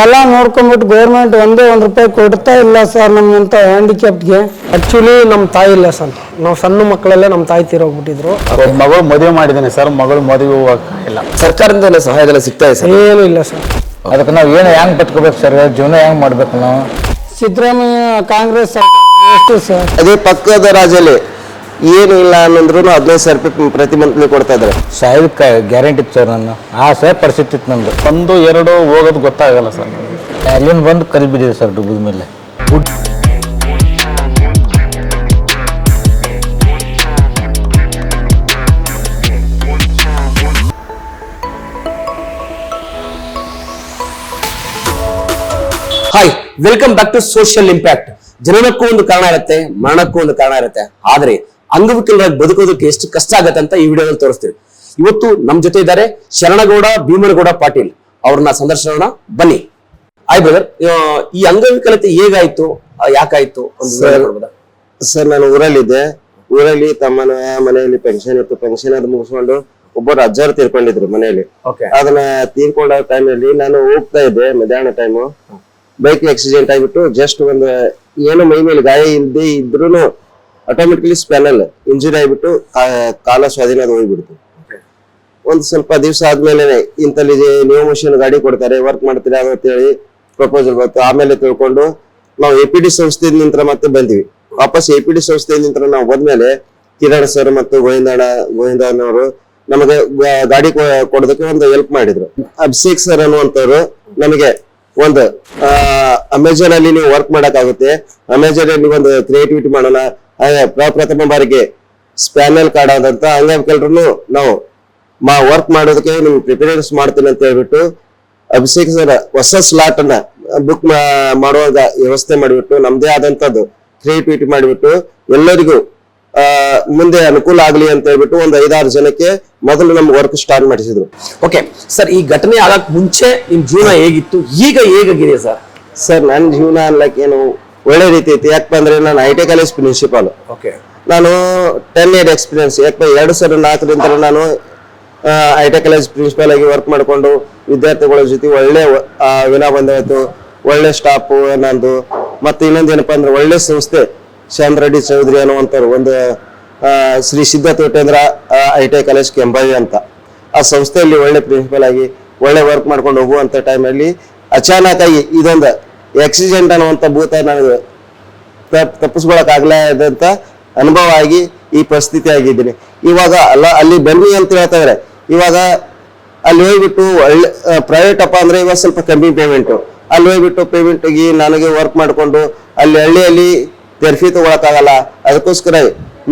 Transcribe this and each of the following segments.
ಎಲ್ಲ ನೋಡ್ಕೊಂಡ್ಬಿಟ್ಟು ಗೌರ್ಮೆಂಟ್ ಒಂದೇ ₹1 ಕೊಡ್ತಾ ಇಲ್ಲ ಸರ್ ನಮ್ಮಂತ ಹ್ಯಾಂಡಿಕ್ಯಾಪ್ಗೆ. ಆಕ್ಚುಲಿ ನಮ್ಮ ತಾಯಿ ಇಲ್ಲ ಸರ್, ನಾವು ಸಣ್ಣ ಮಕ್ಕಳಲ್ಲೇ ನಮ್ಮ ತಾಯಿ ತೀರೋಗ್ಬಿಟ್ಟಿದ್ರು. ಮಗಳು ಮದುವೆ ಮಾಡಿದ್ದೇನೆ ಸರ್, ಮಗಳು ಮದುವೆ ಇಲ್ಲ. ಸರ್ಕಾರದಿಂದ ಸಹಾಯಧನ ಸಿಗ್ತಾ ಇದೆ ಸರ್? ಏನೂ ಇಲ್ಲ ಸರ್. ಅದಕ್ಕೆ ನಾವು ಏನು ಹೆಂಗ್ ಬದುಕಬೇಕು ಸರ್, ಜೀವನ ಹೆಂಗ್ ಮಾಡ್ಬೇಕು ನಾವು? ಸಿದ್ದರಾಮಯ್ಯ ಕಾಂಗ್ರೆಸ್ ಸರ್ಕಾರ ಎಷ್ಟು ಸರ್? ಅದೇ ಪಕ್ಕದ ರಾಜ್ಯದಲ್ಲಿ ಏನು ಇಲ್ಲ ಅನ್ನಂದ್ರು 15,000 ಪ್ರತಿ ಮಂತ್ಲಿ ಕೊಡ್ತಾ ಇದ್ದಾರೆ. ಸಾಯಿಲ್ ಗ್ಯಾರಂಟಿ ಇತ್ತು ಸರ್, ನನ್ನ ಸರ್ ಪರಿಸ್ಥಿತಿ ಇತ್ತು ನಂದು. 1, 2 ಹೋಗೋದು ಗೊತ್ತಾಗಲ್ಲ ಸರ್. ಅಲ್ಲಿಂದ ಬಂದು ಕಲ್ ಬಿದ್ದಿದೆ ಸರ್ ಡುಬ್ಬದ ಮೇಲೆ. Hi, welcome back to social impact. ಜನನಕ್ಕೂ ಒಂದು ಕಾರಣ ಇರುತ್ತೆ, ಮರಣಕ್ಕೂ ಒಂದು ಕಾರಣ ಇರುತ್ತೆ. ಆದ್ರೆ ಅಂಗವಿಕಲರಾಗಿ ಬದುಕೋದಕ್ಕೆ ಎಷ್ಟು ಕಷ್ಟ ಆಗತ್ತೆ ಅಂತ ಈ ವಿಡಿಯೋದಲ್ಲಿ ತೋರಿಸ್ತೀವಿ. ಇವತ್ತು ನಮ್ ಜೊತೆ ಇದ್ದಾರೆ ಶರಣಗೌಡ ಭೀಮನಗೌಡ ಪಾಟೀಲ್. ಅವ್ರನ್ನ ಸಂದರ್ಶನ ಬನ್ನಿ. ಹಾಯ್ ಬ್ರದರ್, ಈ ಅಂಗವಿಕಲತೆ ಹೇಗಾಯ್ತು, ಯಾಕಾಯ್ತು? ಸರ್, ನಾನು ಊರಲ್ಲಿ ತಮ್ಮನ ಮನೆಯಲ್ಲಿ ಪೆನ್ಷನ್ ಇತ್ತು. ಪೆನ್ಷನ್ ಅದು ಮುಗಿಸ್ಕೊಂಡು ಒಬ್ಬರು ಅಜ್ಜರು ತೀರ್ಕೊಂಡಿದ್ರು ಮನೆಯಲ್ಲಿ. ಅದನ್ನ ತೀರ್ಕೊಂಡ ಟೈಮಲ್ಲಿ ನಾನು ಹೋಗ್ತಾ ಇದ್ದೆ, ಮಧ್ಯಾಹ್ನ ಟೈಮು. ಬೈಕ್ ಆಕ್ಸಿಡೆಂಟ್ ಆಗಿಬಿಟ್ಟು ಜಸ್ಟ್ ಒಂದು ಏನು ಮೈ ಮೇಲೆ ಗಾಯ ಇಲ್ಲದೆ ಇದ್ರೂ ಆಟೋಮೆಟಿಕಲಿ ಸ್ಪೆನಲ್ ಇಂಜುರಿ ಆಗಿಬಿಟ್ಟು ಕಾಲ ಸ್ವಾಧೀನ ಅದು ಹೋಗ್ಬಿಡ್ತು. ಒಂದ್ ಸ್ವಲ್ಪ ದಿವಸ ಆದ್ಮೇಲೆ ಇಂತಲ್ಲಿ ನ್ಯೂ ಮಷಿನ್ ಗಾಡಿ ಕೊಡ್ತಾರೆ, ವರ್ಕ್ ಮಾಡ್ತೀರಾ ಅಂತ ಹೇಳಿ ಪ್ರಪೋಸಲ್ ಬಂತು. ಆಮೇಲೆ ತಿಳ್ಕೊಂಡು ನಾವು APD ಸಂಸ್ಥೆಯಿಂದ ನಿಂತರ ಮತ್ತೆ ಬಂದ್ವಿ. ವಾಪಸ್ APD ಸಂಸ್ಥೆಯಿಂದ ನಿಂತರ ನಾವು ಬಂದ್ಮೇಲೆ ಕಿರಣ್ ಸರ್ ಮತ್ತು ಗೋವಿಂದನವರು ನಮಗೆ ಗಾಡಿ ಕೊಡೋದಕ್ಕೆ ಒಂದು ಹೆಲ್ಪ್ ಮಾಡಿದ್ರು. ಅಭಿಷೇಕ್ ಸರ್ ಅನ್ನುವಂಥವ್ರು ನಮಗೆ ಒಂದು ಅಮೆಜಾನ್ ಅಲ್ಲಿ ನೀವು ವರ್ಕ್ ಮಾಡಕ್ಕಾಗುತ್ತೆ, ಅಮೆಜಾನ್ ಅಲ್ಲಿ ಒಂದು ಕ್ರಿಯೇಟಿವಿಟಿ ಮಾಡೋಣ, ಪ್ರಥಮ ಬಾರಿಗೆ ಸ್ಪ್ಯಾನಲ್ ಕಾರ್ಡ್ ಆದಂತ ಅಂಗವಿಕಲರನ್ನು ನಾವು ವರ್ಕ್ ಮಾಡೋದಕ್ಕೆ ನಿಮ್ಗೆ ಪ್ರಿಪೇರೆನ್ಸ್ ಮಾಡ್ತೀನಿ ಅಂತ ಹೇಳ್ಬಿಟ್ಟು ಅಭಿಷೇಕ್ ಸರ್ ಹೊಸ ಸ್ಲಾಟ್ ಅನ್ನ ಬುಕ್ ಮಾಡುವಾಗ ವ್ಯವಸ್ಥೆ ಮಾಡಿಬಿಟ್ಟು ನಮ್ದೇ ಆದಂತದ್ದು ಕ್ರಿಯೇಟಿವಿಟಿ ಮಾಡಿಬಿಟ್ಟು ಎಲ್ಲರಿಗೂ ಮುಂದೆ ಅನುಕೂಲ ಆಗ್ಲಿ ಅಂತ ಹೇಳ್ಬಿಟ್ಟು ಒಂದು 5-6 ಜನಕ್ಕೆ ಮೊದಲು ನಮ್ಗೆ ವರ್ಕ್ ಸ್ಟಾರ್ಟ್ ಮಾಡಿಸಿದ್ರು. ಓಕೆ ಸರ್, ಈ ಘಟನೆ ಆಗಕ್ ಮುಂಚೆ ನಿಮ್ ಜೀವನ ಹೇಗಿತ್ತು, ಈಗ ಹೇಗಾಗಿದೆ ಸರ್? ಸರ್, ನನ್ನ ಜೀವನ ಅನ್ಲಕ್ ಏನು ಒಳ್ಳೆ ರೀತಿ ಐತಿ. ಯಾಕಪ್ಪ ಅಂದ್ರೆ ನಾನು ITI ಕಾಲೇಜ್ ಪ್ರಿನ್ಸಿಪಾಲ್. ನಾನು 10 ಇಯರ್ ಎಕ್ಸ್ಪೀರಿಯನ್ಸ್. ಯಾಕಪ್ಪ 2004ರಿಂದ ನಾನು ITI ಕಾಲೇಜ್ ಪ್ರಿನ್ಸಿಪಾಲ್ ಆಗಿ ವರ್ಕ್ ಮಾಡ್ಕೊಂಡು ವಿದ್ಯಾರ್ಥಿಗಳ ಜೊತೆ ಒಳ್ಳೆ ವಿನಾಬಂಧವಾಯ್ತು, ಒಳ್ಳೆ ಸ್ಟಾಫ್ ನಂದು. ಮತ್ತೆ ಇನ್ನೊಂದು ಏನಪ್ಪಾ ಅಂದ್ರೆ ಒಳ್ಳೆ ಸಂಸ್ಥೆ ಶ್ಯಾಮ್ ರೆಡ್ಡಿ ಚೌಧರಿ ಅನ್ನುವಂಥವ್ರು, ಒಂದು ಶ್ರೀ ಸಿದ್ಧ ತೋಟೇಂದ್ರ ITI ಕಾಲೇಜ್ ಕೆಂಬಾವಿ ಅಂತ ಆ ಸಂಸ್ಥೆಯಲ್ಲಿ ಒಳ್ಳೆ ಪ್ರಿನ್ಸಿಪಲ್ ಆಗಿ ಒಳ್ಳೆ ವರ್ಕ್ ಮಾಡ್ಕೊಂಡು ಹೋಗುವಂತ ಟೈಮಲ್ಲಿ ಅಚಾನಕ್ ಆಗಿ ಇದೊಂದು ಆಕ್ಸಿಡೆಂಟ್ ಅನ್ನುವಂಥ ಭೂತ ನನಗೆ ತಪ್ಪಿಸ್ಕೊಳಕ್ ಆಗ್ಲಾದಂತ ಅನುಭವ ಆಗಿ ಈ ಪರಿಸ್ಥಿತಿ ಆಗಿದ್ದೀನಿ. ಇವಾಗ ಅಲ್ಲಿ ಬನ್ನಿ ಅಂತ ಹೇಳ್ತಾ ಇದಾರೆ. ಇವಾಗ ಅಲ್ಲಿ ಹೋಗ್ಬಿಟ್ಟು ಒಳ್ಳೆ ಪ್ರೈವೇಟ್ ಅಪ್ಪ ಅಂದ್ರೆ ಇವಾಗ ಸ್ವಲ್ಪ ಕಮ್ಮಿ ಪೇಮೆಂಟು. ಅಲ್ಲಿ ಹೋಗ್ಬಿಟ್ಟು ಪೇಮೆಂಟ್ ಆಗಿ ನನಗೆ ವರ್ಕ್ ಮಾಡ್ಕೊಂಡು ಅಲ್ಲಿ ಹಳ್ಳಿಯಲ್ಲಿ ಥೆರಪಿ ತಗೊಳಕ್ಕಾಗಲ್ಲ. ಅದಕ್ಕೋಸ್ಕರ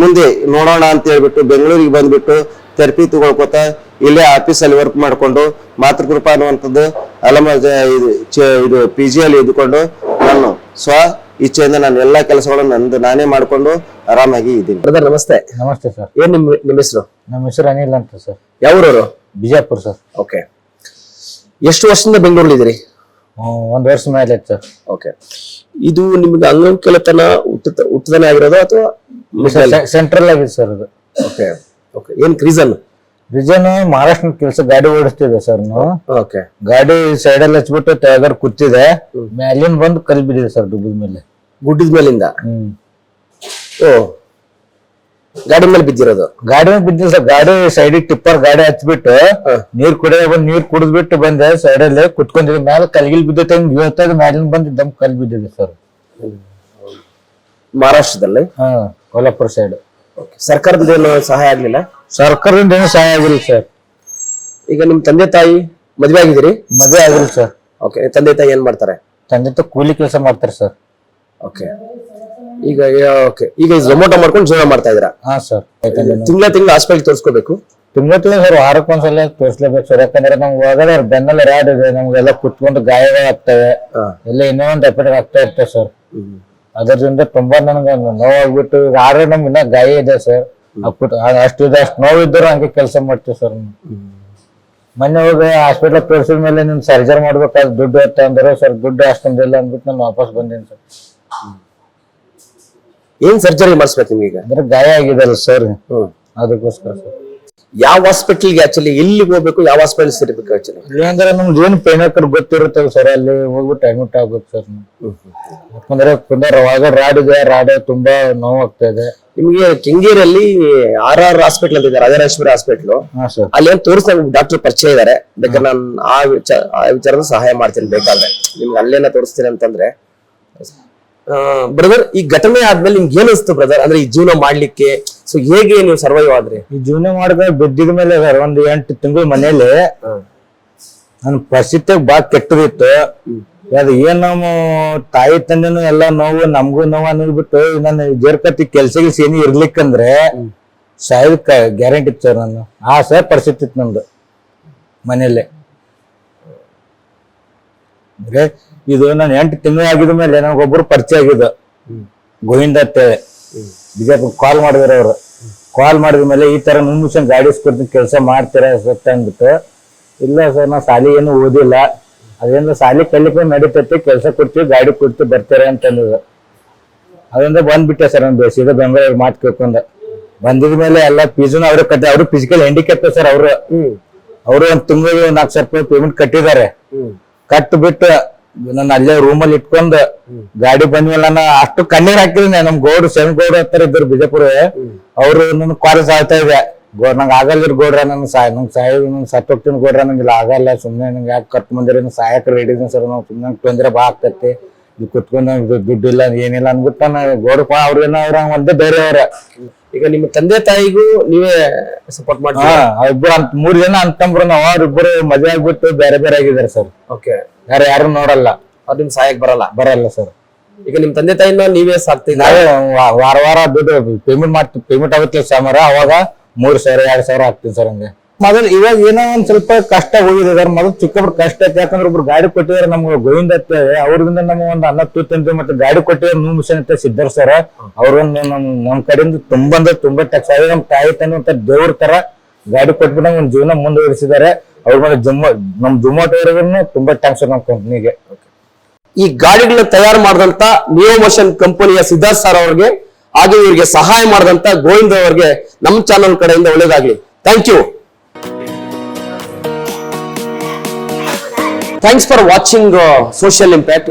ಮುಂದೆ ನೋಡೋಣ ಅಂತ ಹೇಳ್ಬಿಟ್ಟು ಬೆಂಗಳೂರಿಗೆ ಬಂದ್ಬಿಟ್ಟು ಥೆರಪಿ ತಗೊಳ್ಕೊತ ಇಲ್ಲೇ ಆಫೀಸಲ್ಲಿ ವರ್ಕ್ ಮಾಡ್ಕೊಂಡು ಮಾತೃಕೃಪಾ ಅನ್ನುವಂಥದ್ದು ಇದು PG ಅಲ್ಲಿ ಇದ್ಕೊಂಡು ನಾನು ಇಚ್ಛೆಯಿಂದ ನಾನು ಎಲ್ಲಾ ಕೆಲಸಗಳನ್ನು ನಾನೇ ಮಾಡ್ಕೊಂಡು ಆರಾಮಾಗಿ ಇದ್ದೀನಿ. ಬ್ರದರ್ ನಮಸ್ತೆ. ನಮಸ್ತೆ ಸರ್. ಏನ್ ನಿಮ್ಮ ಹೆಸರು? ನಮ್ಮ ಹೆಸರು ಅನಿಲ್ ಅಂತ ಸರ್. ಯಾವೂರವರು? ಬಿಜಾಪುರ ಸರ್. ಓಕೆ. ಎಷ್ಟು ವರ್ಷದಿಂದ ಬೆಂಗಳೂರಲ್ಲಿ ಇದ್ದೀರಿ? 1 ವರ್ಷ ಮೇಲೆ ಆಯ್ತು ಸರ್. ಓಕೆ. ಇದು ನಿಮ್ಗೆ ಅಂಗವಿಕಲತನ ಹುಟ್ಟದನೇ ಆಗಿರೋದು ಅಥವಾ ಸೆಂಟ್ರಲ್ ಆಗಿದೆ ಸರ್ ಅದು? Okay okay. ಏನ್ ರೀಸನ್? ಮಹಾರಾಷ್ಟ್ರ ಕೆಲಸ ಗಾಡಿ ಓಡಿಸ್ತಿದೆ ಸರ್ ನಾವು. ಓಕೆ. ಗಾಡಿ ಸೈಡ್ ಅಲ್ಲಿ ಹಚ್ಬಿಟ್ಟು ಟೈಗರ್ ಕೂತಿದೆ, ಅಲ್ಲಿಂದ ಬಂದು ಕಲ್ ಬಿದ್ದಿದೆ ಸರ್ ಡುಬ್ಬದ ಮೇಲೆ. ಗುಡ್ಡದ ಮೇಲಿಂದ? ಓ, ಗಾಡಿ ಮೇಲೆ ಬಿದ್ದಿರೋದು? ಗಾಡಿ ಮೇಲೆ ಬಿದ್ದಿಲ್ಲ ಸರ್. ಗಾಡಿ ಸೈಡ್ ಟಿಪ್ಪರ್ ಗಾಡಿ ಹಚ್ಬಿಟ್ಟು ನೀರ್ ಕುಡಿದ್ಬಿಟ್ಟು ಬಂದೆ. ಸೈಡ್ ಅಲ್ಲಿ ಕುತ್ಕೊಂಡಿದ್ದೆ, ಮೇಲೆ ಕಲ್ಗಿಲ್ ಬಿದ್ದೈತೆ. ಮ್ಯಾಲಿಂದ ಬಂದು ದಮ್ ಕಲ್ ಬಿದ್ದಿದೆ ಸರ್. ಮಹಾರಾಷ್ಟ್ರದಲ್ಲಿ? ಕೊಲ್ಹಾಪುರ ಸೈಡ್. ಸರ್ಕಾರದಿಂದ ಏನು ಸಹಾಯ ಆಗ್ಲಿಲ್ಲ? ಸರ್ಕಾರದಿಂದ ಏನು ಸಹಾಯ ಆಗಿಲ್ಲ ಸರ್. ಈಗ ನಿಮ್ ತಂದೆ ತಾಯಿ ಮದ್ವೆ ಆಗಿದ್ದೀರಿ? ಮದ್ವೆ ಆಗಿಲ್ಲ ಸರ್. ಓಕೆ. ತಂದೆ ತಾಯಿ ಏನ್ ಮಾಡ್ತಾರೆ? ತಂದೆ ತಾಯಿ ಕೂಲಿ ಕೆಲಸ ಮಾಡ್ತಾರೆ ಸರ್. ಓಕೆ. ಈಗ ಝೊಮ್ಯಾಟೊ ಮಾಡ್ಕೊಂಡು ಜೀವನ ಮಾಡ್ತಾ ಇದ್ದೀರಾ? ಹಾ ಸರ್. ತಿಂಗಳ ಹಾಸ್ಪಿಟಲ್ ತೋರಿಸ್ಕೋಬೇಕು? ತಿಂಗಳ ಸರ್, ವಾರಕ್ಕೊಂದ್ಸಲ ತೋರಿಸ್ಲೇಬೇಕು ಸರ್. ಯಾಕಂದ್ರೆ ನಮ್ಗೆ ಹೋಗದೆ ಬೆನ್ನಲ್ಲಿ ರ್ಯಾಡ್ ಇದೆ, ನಮ್ಗೆಲ್ಲ ಕುತ್ಕೊಂಡು ಗಾಯಗಳಾಗ್ತವೆ, ಎಲ್ಲ ಇನ್ನೊಂದು ಎಫೆಕ್ಟ್ ಆಗ್ತಾ ಇರ್ತವೆ ಸರ್. ಅದರಿಂದ ತುಂಬಾ ನನಗೆ ನೋವಾಗ್ಬಿಟ್ಟು ಆದ್ರೆ ನಮ್ಗೆ ಇನ್ನ ಗಾಯ ಇದೆ ಸರ್. ಅಷ್ಟು ನೋವಿದ್ದರೂ ಹಂಗೆ ಕೆಲಸ ಮಾಡ್ತೀವಿ ಸರ್. ಮೊನ್ನೆ ಹೋಗಿ ಹಾಸ್ಪಿಟಲ್ ತೋರಿಸಿದ ಮೇಲೆ ನಿಮ್ ಸರ್ಜರಿ ಮಾಡ್ಬೇಕಾದ್ರೆ ದುಡ್ಡು ಇರ್ತ ಅಂದ್ರೆ ಸರ್, ದುಡ್ಡು ಅಷ್ಟೊಂದಿಲ್ಲ ಅಂದ್ಬಿಟ್ಟು ನಾನು ವಾಪಸ್ ಬಂದೀನಿ ಸರ್. ಏನ್ ಸರ್ಜರಿ ಮಾಡಿಸ್ಬೇಕು ನಿಮ್ಗೆ? ಅಂದ್ರೆ ಗಾಯ ಆಗಿದಲ್ಲ ಸರ್, ಅದಕ್ಕೋಸ್ಕರ ಸರ್. ಯಾವ ಹಾಸ್ಪಿಟಲ್ಗೆ ಆಕ್ಚುಲಿ ಎಲ್ಲಿ ಹೋಗ್ಬೇಕು, ಯಾವ ಹಾಸ್ಪಿಟಲ್ ಸೇರ್ಬೇಕು ಆಕ್ಚುಲಿ? ಇಲ್ಲಿ ಅಂದ್ರೆ ನಮ್ದು ಏನು ಪೇನಕರ್ ಗೊತ್ತಿರುತ್ತಲ್ಲ ಸರ್, ಅಲ್ಲಿ ಹೋಗ್ಬಿಟ್ಟು ಅಡ್ಮಿಟ್ ಆಗ್ಬೇಕು ಸರ್. ಯಾಕಂದ್ರೆ ತುಂಬಾ ರಾಡ್ ತುಂಬಾ ನೋವು ಆಗ್ತಾ ಇದೆ. ನಿಮ್ಗೆ ಕೆಂಗೇರಿಯಲ್ಲಿ RR ಹಾಸ್ಪಿಟಲ್ ಅಂತ ಇದೆ, ರಾಜರಾಜೇಶ್ವರಿ ಹಾಸ್ಪಿಟಲ್. ಹಾ ಸರ್. ಅಲ್ಲಿ ಏನ್ ತೋರಿಸ್ತಾ ಡಾಕ್ಟರ್ ಪರಿಚಯ ಇದಾರೆ, ಬೇಕಾದ್ರೆ ನಾನು ಆ ವಿಚಾರದ ಸಹಾಯ ಮಾಡ್ತೀನಿ ಬೇಕಾದ್ರೆ. ನಿಮ್ಗೆ ಅಲ್ಲೇನ ತೋರಿಸ್ತೀನಿ ಅಂತಂದ್ರೆ ಬ್ರದರ್, ಈ ಘಟನೆ ಆದ್ಮೇಲೆ ನಿಮ್ಗೆ ಏನ್ ಅನಿಸ್ತು ಬ್ರದರ್? ಅಂದ್ರೆ ಈ ಜೀವನ ಮಾಡ್ಲಿಕ್ಕೆ ಸೊ ಹೇಗೆ ನೀವು ಸರ್ವೈವ್ ಆದ್ರಿ? ಈ ಜೀವನ ಮಾಡಿದ ಬಿದ್ದಿದ ಮೇಲೆ ಸರ್ ಒಂದ್ 8 ತಿಂಗಳು ಮನೇಲಿ ನನ್ನ ಪರಿಸ್ಥಿತಿ ಬಾಳ ಕೆಟ್ಟದಿತ್ತು. ಅದು ಏನ್ ನಮ್ಮ ತಾಯಿ ತಂದೆನು ಎಲ್ಲಾ ನೋವು, ನಮ್ಗೂ ನೋವು ಅನ್ನೋದ್ಬಿಟ್ಟು ನಾನು ಜೇರ್ಕತಿ ಕೆಲ್ಸಕ್ಕೆ ಏನಿ ಇರ್ಲಿಕ್ಕಂದ್ರೆ ಸಾಯ್ದ ಗ್ಯಾರಂಟಿ ಇತ್ತು ಸರ್. ನಾನು ಆ ಸರ್ ಪರಿಸ್ಥಿತಿ ಇತ್ತು ನಮ್ದು ಮನೇಲಿ. ಅಂದ್ರೆ ಇದು ನಾನು 8 ತಿಂಗಳು ಆಗಿದ ಮೇಲೆ ನನಗೊಬ್ರು ಪರಿಚಯ ಆಗಿದ್ದು, ಗೋವಿಂದ ಅಂತೇಳಿ ಬಿಜಾಪುರ. ಕಾಲ್ ಮಾಡಿದ್ರು ಅವ್ರು. ಕಾಲ್ ಮಾಡಿದ ಮೇಲೆ ಈ ತರ ಮುಂಚೆ ಗಾಡಿ ಸ್ಕೊಡ್ತೀನಿ, ಕೆಲಸ ಮಾಡ್ತೀರಾ ಸತ್ತ ಅಂದ್ಬಿಟ್ಟು. ಇಲ್ಲ ಸರ್ ನಾ ಸಾಲಿ ಏನು ಓದಿಲ್ಲ, ಅದರಿಂದ ಸಾಲಿ ಕಲಿಕೆ ನಡೀತೈತಿ, ಕೆಲಸ ಕೊಡ್ತೀವಿ, ಗಾಡಿ ಕೊಡ್ತೀವಿ, ಬರ್ತೀರಾ ಅಂತಂದಿದ್ರು. ಅದರಿಂದ ಬಂದ್ಬಿಟ್ಟೆ ಸರ್ ನಾನು ಸೀದಾ ಬೆಂಗಳೂರು ಮಾತು ಕೇಳ್ಕೊಂಡ. ಬಂದಿದ ಮೇಲೆ ಎಲ್ಲ ಫೀಸ್ನು ಅವ್ರಿಗೆ ಕಟ್ಟ. ಅವ್ರು ಫಿಸಿಕಲ್ ಹ್ಯಾಂಡಿಕ್ಯಾಪ್ ಸರ್. ಅವರು 1 ತಿಂಗಳಿಗೆ 4,000 ರೂಪಾಯಿ ಪೇಮೆಂಟ್ ಕಟ್ಟಿದ್ದಾರೆ. ಕಟ್ ಬಿಟ್ಟು ನನ್ನ ಅಲ್ಲೇ ರೂಮಲ್ಲಿ ಇಟ್ಕೊಂಡ್ ಗಾಡಿ ಬಂದ್ಮೇಲೆ ನಾನು ಅಷ್ಟು ಕಣ್ಣೀರ್ ಹಾಕಿದ್ದೀನಿ. ನಮ್ ಗೌಡ್ರು ಗೌಡ್ರ ಹತ್ರ ಇದ್ರು ಬಿಜಾಪುರ. ಅವ್ರು ನನ್ ಕಾಲೇಜ್ ಆಗ್ತಾ ಇದೆ, ನಂಗೆ ಆಗಲ್ಲ ಗೌಡ್ರ, ನಂಗೆ ಸತ್ತೋಗ್ತೀನಿ ಗೌಡ್ರ, ನಂಗಿಲ್ಲ ಆಗಲ್ಲ, ಸುಮ್ನೆ ನಂಗೆ ಯಾಕೆ ಕಟ್ ಬಂದಿರಿ, ಸಹಾಯಕ ರೆಡಿ ಸರ್, ನಾವು ಸುಮ್ನೆ ತೊಂದ್ರೆ ಬಾ ಆಗ್ತೈತಿ, ಇಲ್ಲಿ ಕುತ್ಕೊಂಡ್ ದುಡ್ಡು ಇಲ್ಲ ಏನಿಲ್ಲ ಅನ್ಬಿಟ್ಟು ನಾನು ಗೌಡ್ರ ಅವ್ರೇನ ಅವ್ರ ಒಂದೇ ಬೇರೆ ಅವ್ರ. ಈಗ ನಿಮ್ಮ ತಂದೆ ತಾಯಿಗೂ ನೀವೇ ಸಪೋರ್ಟ್ ಮಾಡ್ತೀರಾ? ಇಬ್ಬರು 3 ಜನ ಅಂತಂಬ್ರು ನಾವು. ಅವ್ರಿಬ್ಬರು ಮದುವೆ ಆಗ್ಬಿಟ್ಟು ಬೇರೆ ಬೇರೆ ಆಗಿದ್ದಾರೆ ಸರ್. ಓಕೆ. ಯಾರು ನೋಡಲ್ಲ, ಅವ್ರು ನಿಮ್ ಸಹಾಯಕ್ ಬರಲ್ಲ ಸರ್. ಈಗ ನಿಮ್ ತಂದೆ ತಾಯಿನ ನೀವೇ ಸಾಕ್ತೀವಿ? ನಾವೇ ವಾರ ದುಡ್ಡು ಪೇಮೆಂಟ್ ಆಗುತ್ತೆ ಸಾಮಾರ, ಅವಾಗ 3,000 2,000 ಹಾಕ್ತೀನಿ ಸರ್. ಹಂಗೆ ಮೊದಲು ಇವಾಗ ಏನೋ ಒಂದ್ ಸ್ವಲ್ಪ ಕಷ್ಟ ಹೋಗಿದ್ದಾರೆ. ಮೊದಲು ಚಿಕ್ಕಬ್ರು ಕಷ್ಟ ಐತೆ, ಯಾಕಂದ್ರೆ ಒಬ್ರು ಗಾಡಿ ಕೊಟ್ಟಿದ್ದಾರೆ ನಮ್ಗೆ ಗೋವಿಂದ ಅಂತೇಳಿ. ಅವ್ರಿಂದ ನಮ್ಗೆ ಒಂದು ಅನ್ನ ತೂತಂತ ಮತ್ತೆ ಗಾಡಿ ಕೊಟ್ಟಿದ್ದಾರೆ ನೂ ಮಿಷನ್ ಅಂತ ಸಿದ್ಧರ್ ಸರ್. ಅವ್ರನ್ನ ನಮ್ ಕಡೆಯಿಂದ ತುಂಬಾ ಟ್ಯಾಕ್ಸ್ ಆಗಿದೆ. ನಮ್ ತಾಯಿ ತಂದೆ ದೇವ್ರ ತರ ಗಾಡಿ ಕೊಟ್ಬಿಟ್ಟು ನಮ್ಗೆ ಜೀವನ ಮುಂದುವರಿಸಿದ್ದಾರೆ. ಅವ್ರ ಮೇಲೆ ನಮ್ ಜೊಮ್ಯಾಟೋ ಅವ್ರಿಗೂ ತುಂಬಾ ಟ್ಯಾಂಕ್ಸ್ ನಮ್ಮ ಕಂಪ್ನಿಗೆ. ಈ ಗಾಡಿಗಳನ್ನ ತಯಾರು ಮಾಡಿದಂತ ನಿಯೋ ಮೋಷನ್ ಕಂಪನಿಯ ಸಿದ್ಧಾರ್ಥ್ ಸರ್ ಅವ್ರಿಗೆ, ಹಾಗೆ ಇವರಿಗೆ ಸಹಾಯ ಮಾಡಿದಂತ ಗೋವಿಂದ ಅವರಿಗೆ ನಮ್ಮ ಚಾನಲ್ ಕಡೆಯಿಂದ ಒಳ್ಳೇದಾಗ್ಲಿ. Thank you. Thanks for watching Social impact.